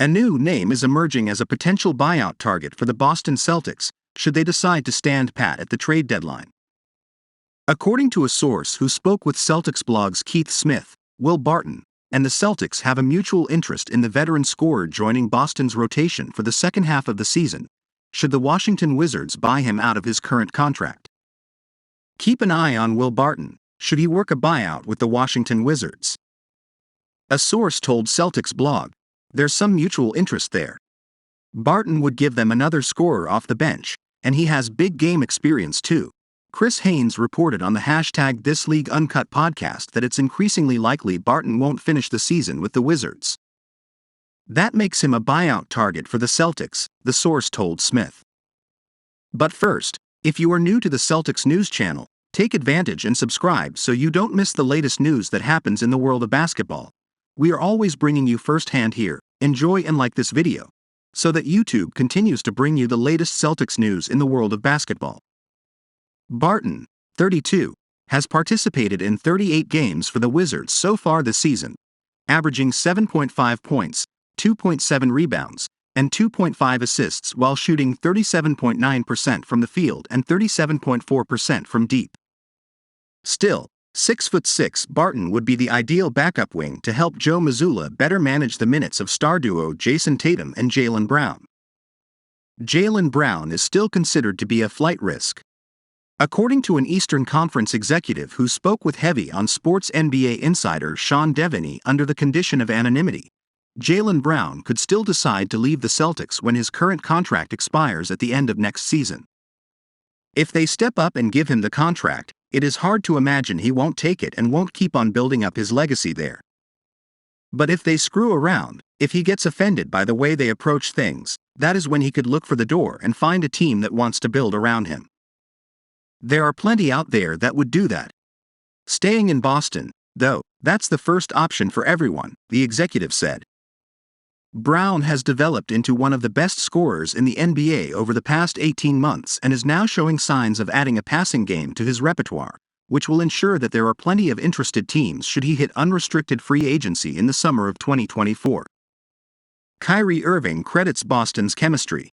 A new name is emerging as a potential buyout target for the Boston Celtics, should they decide to stand pat at the trade deadline. According to a source who spoke with Celtics blog's Keith Smith, Will Barton, and the Celtics have a mutual interest in the veteran scorer joining Boston's rotation for the second half of the season, should the Washington Wizards buy him out of his current contract. Keep an eye on Will Barton, should he work a buyout with the Washington Wizards. A source told Celtics blog, "There's some mutual interest there. Barton would give them another scorer off the bench, and he has big game experience too." Chris Haynes reported on the #ThisLeagueUncut podcast that it's increasingly likely Barton won't finish the season with the Wizards. That makes him a buyout target for the Celtics, the source told Smith. But first, if you are new to the Celtics news channel, take advantage and subscribe so you don't miss the latest news that happens in the world of basketball. We are always bringing you firsthand here. Enjoy and like this video, so that YouTube continues to bring you the latest Celtics news in the world of basketball. Barton, 32, has participated in 38 games for the Wizards so far this season, averaging 7.5 points, 2.7 rebounds, and 2.5 assists while shooting 37.9% from the field and 37.4% from deep. Still, 6'6", Barton would be the ideal backup wing to help Joe Mazzulla better manage the minutes of star duo Jason Tatum and Jaylen Brown. Jaylen Brown is still considered to be a flight risk. According to an Eastern Conference executive who spoke with Heavy on Sports NBA insider Sean Devaney under the condition of anonymity, Jaylen Brown could still decide to leave the Celtics when his current contract expires at the end of next season. If they step up and give him the contract, it is hard to imagine he won't take it and won't keep on building up his legacy there. But if they screw around, if he gets offended by the way they approach things, that is when he could look for the door and find a team that wants to build around him. There are plenty out there that would do that. Staying in Boston, though, that's the first option for everyone, the executive said. Brown has developed into one of the best scorers in the NBA over the past 18 months and is now showing signs of adding a passing game to his repertoire, which will ensure that there are plenty of interested teams should he hit unrestricted free agency in the summer of 2024. Kyrie Irving credits Boston's chemistry.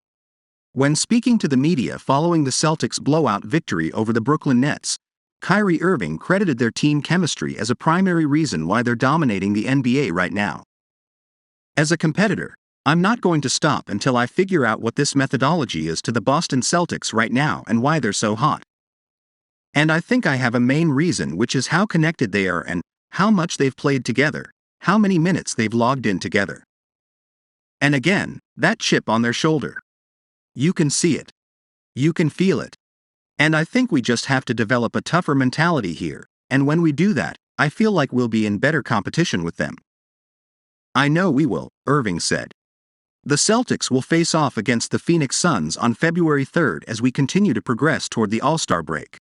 When speaking to the media following the Celtics' blowout victory over the Brooklyn Nets, Kyrie Irving credited their team chemistry as a primary reason why they're dominating the NBA right now. "As a competitor, I'm not going to stop until I figure out what this methodology is to the Boston Celtics right now and why they're so hot. And I think I have a main reason, which is how connected they are and how much they've played together, how many minutes they've logged in together. And again, that chip on their shoulder. You can see it. You can feel it. And I think we just have to develop a tougher mentality here, and when we do that, I feel like we'll be in better competition with them." "I know we will," Irving said. "The Celtics will face off against the Phoenix Suns on February 3rd as we continue to progress toward the All-Star break.